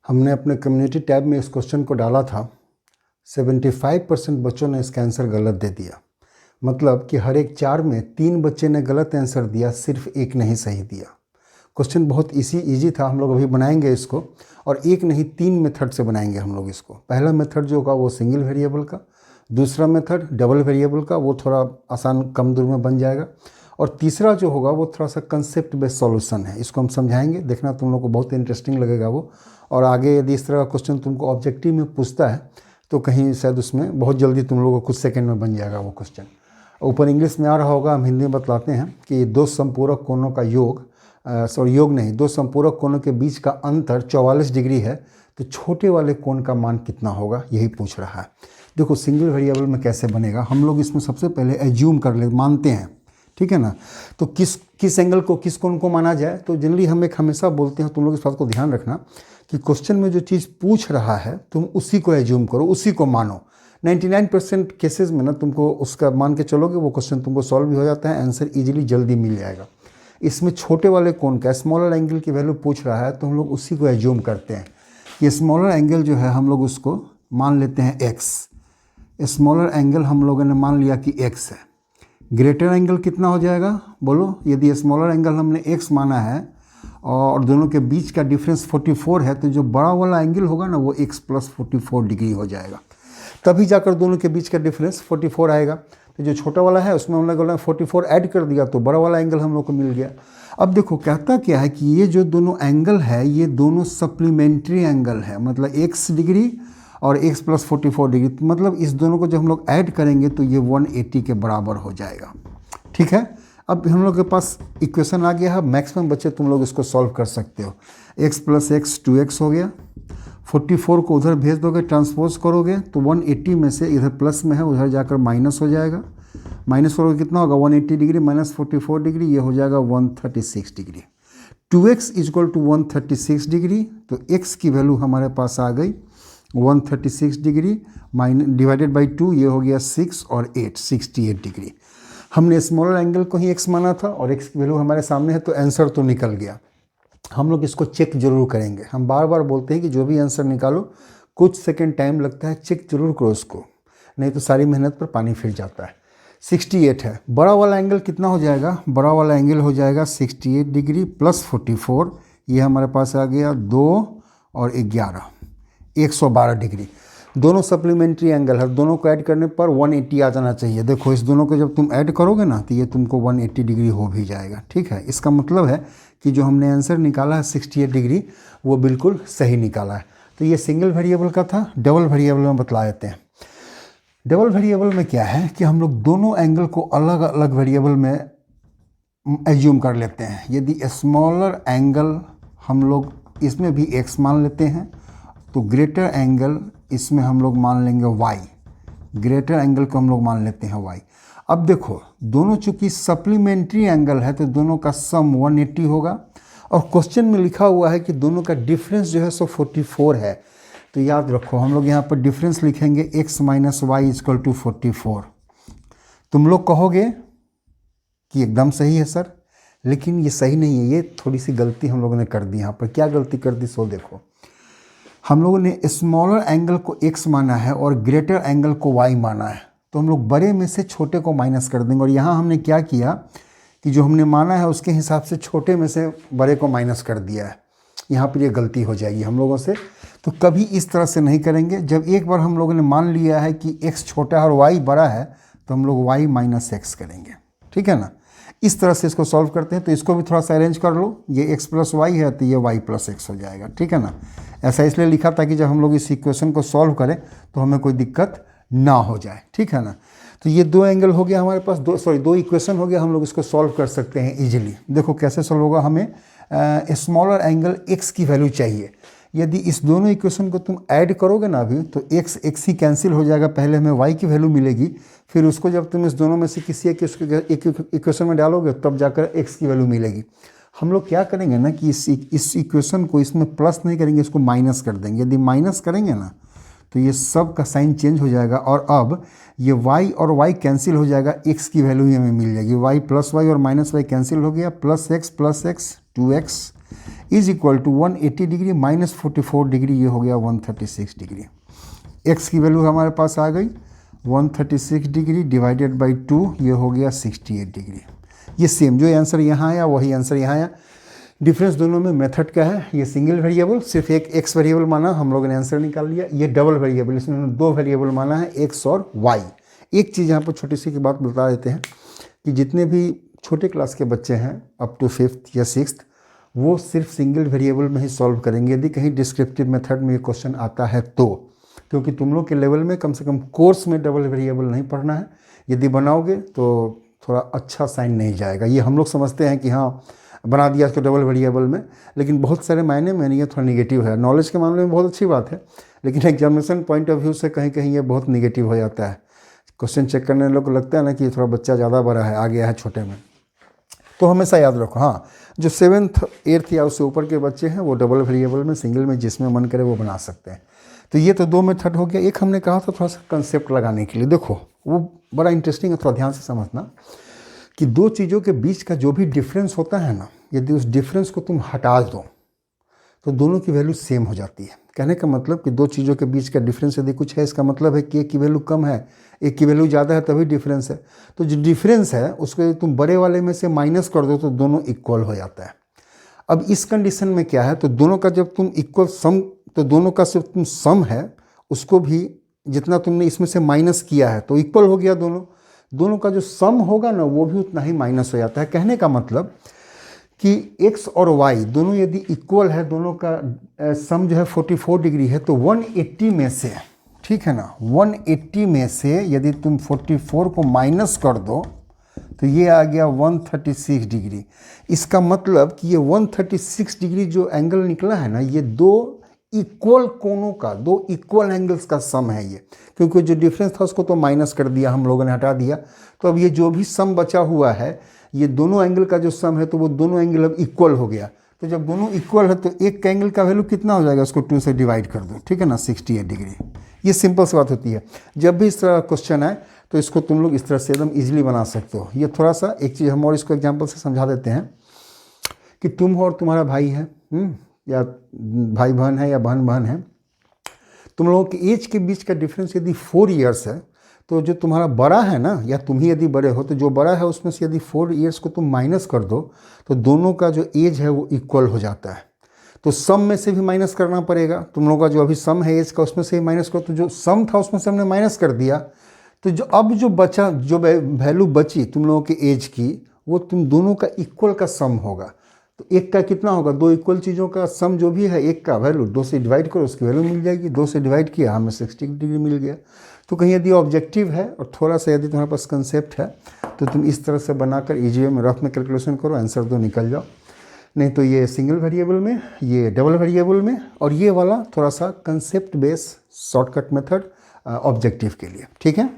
हमने अपने community tab में इस क्वेश्चन को डाला था। 75% बच्चों ने इसका आंसर गलत दे दिया। मतलब कि हर एक 4 में 3 बच्चे ने गलत आंसर दिया, सिर्फ एक नहीं सही दिया। क्वेश्चन बहुत इजी था। हम लोग अभी बनाएंगे इसको, और एक नहीं 3 मेथड से बनाएंगे हम लोग इसको। पहला मेथड जो होगा वो सिंगल वेरिएबल का, दूसरा मेथड डबल वेरिएबल का, वो थोड़ा आसान कम दूर में बन जाएगा, और तीसरा जो होगा वो थोड़ा सा कंसेप्ट बेस्ड सॉल्यूशन है। इसको हम समझाएंगे, देखना तुम लोग को बहुत इंटरेस्टिंग लगेगा वो। और आगे यदि इस तरह का क्वेश्चन तुमको ऑब्जेक्टिव में पूछता है तो कहीं शायद उसमें बहुत जल्दी तुम लोगों को कुछ सेकंड में बन जाएगा वो क्वेश्चन। ऊपर इंग्लिश में आ रहा होगा, हम हिंदी में बतलाते हैं कि दो समपूरक कोणों का योग, योग नहीं, दो समपूरक कोणों के बीच का अंतर 44 डिग्री है, तो छोटे वाले कोण का मान कितना होगा, यही पूछ रहा है। देखो सिंगल वेरिएबल में कैसे बनेगा, हम लोग इसमें सबसे पहले एज्यूम कर ले, मानते हैं, ठीक है ना। तो किस एंगल को, किस कोण को माना जाए, तो जनरली हम एक हमेशा बोलते हैं, तुम लोग इस बात को ध्यान रखना कि क्वेश्चन में जो चीज़ पूछ रहा है तुम उसी को एज्यूम करो, उसी को मानो। 99% केसेस में ना तुमको उसका मान के चलोगे, वो क्वेश्चन तुमको सॉल्व भी हो जाता है, आंसर इजीली जल्दी मिल जाएगा। इसमें छोटे वाले कोण का, स्मॉलर एंगल की वैल्यू पूछ रहा है, तो हम लोग उसी को एज्यूम करते हैं। ये स्मॉलर एंगल जो है हम लोग उसको मान लेते हैं x। स्मॉलर एंगल हम लोगों ने मान लिया कि x है। ग्रेटर एंगल कितना हो जाएगा बोलो, यदि स्मॉलर एंगल हमने x माना है और दोनों के बीच का डिफरेंस 44 है, तो जो बड़ा वाला एंगल होगा ना वो x + 44 डिग्री हो जाएगा, तभी जाकर दोनों के बीच का डिफरेंस 44 आएगा। तो जो छोटा वाला है उसमें हम लोग 44 ऐड कर दिया, तो बड़ा वाला एंगल हम लोग को मिल गया। अब देखो कहता क्या है कि ये जो दोनों एंगल है ये दोनों सप्लीमेंट्री एंगल है, मतलब x डिग्री और x + 44 डिग्री, मतलब इस दोनों को जब हम लोग ऐड करेंगे तो ये 180 के बराबर हो जाएगा। ठीक है, अब हम लोग के पास इक्वेशन आ गया है। मैक्सिमम बच्चे तुम लोग इसको सॉल्व कर सकते हो। x + x 2x हो गया, 44 को उधर भेज दोगे, ट्रांसपोज करोगे तो 180 में से इधर प्लस में है, उधर जाकर माइनस हो जाएगा। माइनस करोगे कितना होगा, 180 डिग्री माइनस 44 डिग्री, ये हो जाएगा 136 डिग्री। 2x = 136 डिग्री, तो x की वैल्यू हमारे पास आ गई 136 डिग्री डिवाइडेड बाई 2, ये हो गया 6 और 8, 68 डिग्री। हमने स्मॉलर एंगल को ही x माना था और x की वैल्यू हमारे सामने है, तो आंसर तो निकल गया। हम लोग इसको चेक जरूर करेंगे। हम बार बार बोलते हैं कि जो भी आंसर निकालो कुछ सेकंड टाइम लगता है, चेक जरूर करो उसको, नहीं तो सारी मेहनत पर पानी फिर जाता है। 68 है। बड़ा वाला एंगल कितना हो जाएगा, बड़ा वाला एंगल हो जाएगा 68 डिग्री + 44, ये हमारे पास आ गया 2 और 11, 112 डिग्री। दोनों सप्लीमेंट्री एंगल है, दोनों को ऐड करने पर 180 आ जाना चाहिए। देखो इस दोनों को जब तुम ऐड करोगे ना तो ये तुमको 180 डिग्री हो भी जाएगा। ठीक है, इसका मतलब है कि जो हमने आंसर निकाला है 68 डिग्री वो बिल्कुल सही निकाला है। तो ये सिंगल वेरिएबल का था। डबल वेरिएबल में बतला देते हैं। डबल वेरिएबल में क्या है कि हम लोग दोनों एंगल को अलग अलग वेरिएबल में एज्यूम कर लेते हैं। यदि स्मॉलर एंगल हम लोग इसमें भी x मान लेते हैं, तो ग्रेटर एंगल इसमें हम लोग मान लेंगे y, ग्रेटर एंगल को हम लोग मान लेते हैं y। अब देखो दोनों चूंकि सप्लीमेंट्री एंगल है तो दोनों का सम 180 होगा, और क्वेश्चन में लिखा हुआ है कि दोनों का डिफरेंस जो है सो 44 है। तो याद रखो हम लोग यहाँ पर डिफरेंस लिखेंगे x - y = 44। तुम लोग कहोगे कि एकदम सही है सर, लेकिन ये सही नहीं है, ये थोड़ी सी गलती हम लोगों ने कर दी। यहाँ पर क्या गलती कर दी सो देखो, हम लोगों ने स्मॉलर एंगल को x माना है और ग्रेटर एंगल को y माना है, तो हम लोग बड़े में से छोटे को माइनस कर देंगे। और यहाँ हमने क्या किया कि जो हमने माना है उसके हिसाब से छोटे में से बड़े को माइनस कर दिया है। यहाँ पर ये गलती हो जाएगी हम लोगों से, तो कभी इस तरह से नहीं करेंगे। जब एक बार हम लोगों ने मान लिया है कि x छोटा है और y बड़ा है, तो हम लोग y - x करेंगे। ठीक है ना, इस तरह से इसको सॉल्व करते हैं। तो इसको भी थोड़ा सा अरेंज कर लो, ये x + y है तो ये y + x हो जाएगा। ठीक है ना, ऐसा इसलिए लिखा था कि जब हम लोग इस इक्वेशन को सॉल्व करें तो हमें कोई दिक्कत ना हो जाए। ठीक है ना, तो ये दो एंगल हो गया हमारे पास, दो इक्वेशन हो गया, हम लोग इसको सॉल्व कर सकते हैं इजीली। देखो कैसे सॉल्व होगा, हमें स्मॉलर एंगल x की वैल्यू चाहिए। यदि इस दोनों इक्वेशन को तुम ऐड करोगे ना अभी, तो x ही कैंसिल हो जाएगा, पहले हमें y की वैल्यू मिलेगी, फिर उसको जब तुम इस दोनों में से किसी एक इक्वेशन में डालोगे तब जाकर x की वैल्यू मिलेगी। हम लोग क्या करेंगे ना कि इस इक्वेशन को इसमें प्लस नहीं करेंगे, इसको माइनस कर देंगे। यदि माइनस करेंगे ना तो ये सब का साइन चेंज हो जाएगा, और अब ये y और y कैंसिल हो जाएगा, x की वैल्यू ही हमें मिल जाएगी। y + y और -y कैंसिल हो गया, +x + x 2x is equal to 180 degree minus 44 degree, ये हो गया 136 डिग्री। एक्स की वैल्यू हमारे पास आ गई 136 डिग्री डिवाइडेड बाई 2, ये हो गया 68 डिग्री। ये सेम जो आंसर यहाँ आया वही आंसर यहाँ आया। डिफरेंस दोनों में मेथड का है। ये सिंगल वेरिएबल सिर्फ एक एक्स वेरिएबल माना, हम लोगों ने आंसर निकाल लिया। ये डबल वेरिएबल, इसमें दो वेरिएबल माना है, एक्स और वाई। एक चीज़ यहाँ पर छोटी सी की बात बता देते हैं कि जितने भी छोटे क्लास के बच्चे हैं अप टू 5th या 6th, वो सिर्फ सिंगल वेरिएबल में ही सॉल्व करेंगे यदि कहीं डिस्क्रिप्टिव मेथड में ये क्वेश्चन आता है तो, क्योंकि तुम लोग के लेवल में कम से कम कोर्स में डबल वेरिएबल नहीं पढ़ना है। यदि बनाओगे तो थोड़ा अच्छा साइन नहीं जाएगा। ये हम लोग समझते हैं कि हाँ बना दिया इसको डबल वेरिएबल में, लेकिन बहुत सारे मायने में ये थोड़ा निगेटिव है। नॉलेज के मामले में बहुत अच्छी बात है, लेकिन एग्जामिनेशन पॉइंट ऑफ व्यू से कहीं कहीं ये बहुत निगेटिव हो जाता है। क्वेश्चन चेक करने लोग को लगता है ना कि थोड़ा बच्चा ज़्यादा बड़ा है, आ गया है छोटे में। तो हमेशा याद रखो, हाँ जो 7th 8th या उससे ऊपर के बच्चे हैं वो डबल वेरिएबल में, सिंगल में, जिसमें मन करे वो बना सकते हैं। तो ये तो दो मेथड हो गया। एक हमने कहा था थोड़ा सा कंसेप्ट लगाने के लिए, देखो वो बड़ा इंटरेस्टिंग है, थोड़ा ध्यान से समझना कि दो चीज़ों के बीच का जो भी डिफरेंस होता है ना, यदि उस डिफरेंस को तुम हटा दो तो दोनों की वैल्यू सेम हो जाती है। कहने का मतलब कि दो चीज़ों के बीच का डिफरेंस यदि कुछ है, इसका मतलब है कि एक की वैल्यू कम है, एक की वैल्यू ज़्यादा है, तभी डिफरेंस है। तो जो डिफरेंस है उसको यदि तुम बड़े वाले में से माइनस कर दो तो दोनों इक्वल हो जाता है। अब इस कंडीशन में क्या है, तो दोनों का जब तुम इक्वल सम, तो दोनों का सिर्फ तुम सम है उसको भी जितना तुमने इसमें से माइनस किया है तो इक्वल हो गया। दोनों का जो सम होगा ना वो भी उतना ही माइनस हो जाता है। कहने का मतलब कि x और y दोनों यदि इक्वल है, दोनों का सम जो है 44 डिग्री है, तो 180 में से, ठीक है ना, 180 में से यदि तुम 44 को माइनस कर दो तो ये आ गया 136 डिग्री। इसका मतलब कि ये 136 डिग्री जो एंगल निकला है ना, ये दो इक्वल कोनों का, दो इक्वल एंगल्स का सम है ये। क्योंकि जो डिफरेंस था उसको तो माइनस कर दिया हम लोगों ने, हटा दिया। तो अब ये जो भी सम बचा हुआ है, ये दोनों एंगल का जो सम है, तो वो दोनों एंगल अब इक्वल हो गया। तो जब दोनों इक्वल है तो एक एंगल का वैल्यू कितना हो जाएगा, उसको 2 से डिवाइड कर दो, ठीक है ना, 68 डिग्री। ये सिंपल सी बात होती है। जब भी इस तरह क्वेश्चन आए तो इसको तुम लोग इस तरह से एकदम ईजिली बना सकते हो। ये थोड़ा सा एक चीज़ हम और इसको एग्जाम्पल से समझा देते हैं कि तुम हो और तुम्हारा भाई है, या भाई बहन है या बहन बहन है, तुम लोगों की एज के बीच का डिफरेंस यदि 4 ईयर्स है, तो जो तुम्हारा बड़ा है ना, या तुम ही यदि बड़े हो, तो जो बड़ा है उसमें से यदि 4 ईयर्स को तुम माइनस कर दो तो दोनों का जो एज है वो इक्वल हो जाता है। तो सम में से भी माइनस करना पड़ेगा। तुम लोगों का जो अभी सम है एज का, उसमें से ही माइनस करो। तो जो सम था उसमें से हमने माइनस कर दिया, तो जो अब जो बचा, जो वैल्यू बची तुम लोगों के एज की, वो तुम दोनों का इक्वल का सम होगा। तो एक का कितना होगा, दो इक्वल चीज़ों का सम जो भी है, एक का वैल्यू 2 से डिवाइड करो, उसकी वैल्यू मिल जाएगी। 2 से डिवाइड किया, हमें 60 डिग्री मिल गया। तो कहीं यदि ऑब्जेक्टिव है और थोड़ा सा यदि तुम्हारे पास कंसेप्ट है तो तुम इस तरह से बनाकर ईजी में रफ में कैलकुलेशन करो, आंसर दो, निकल जाओ। नहीं तो ये सिंगल वेरिएबल में, ये डबल वेरिएबल में, और ये वाला थोड़ा सा concept base shortcut method objective के लिए, ठीक है।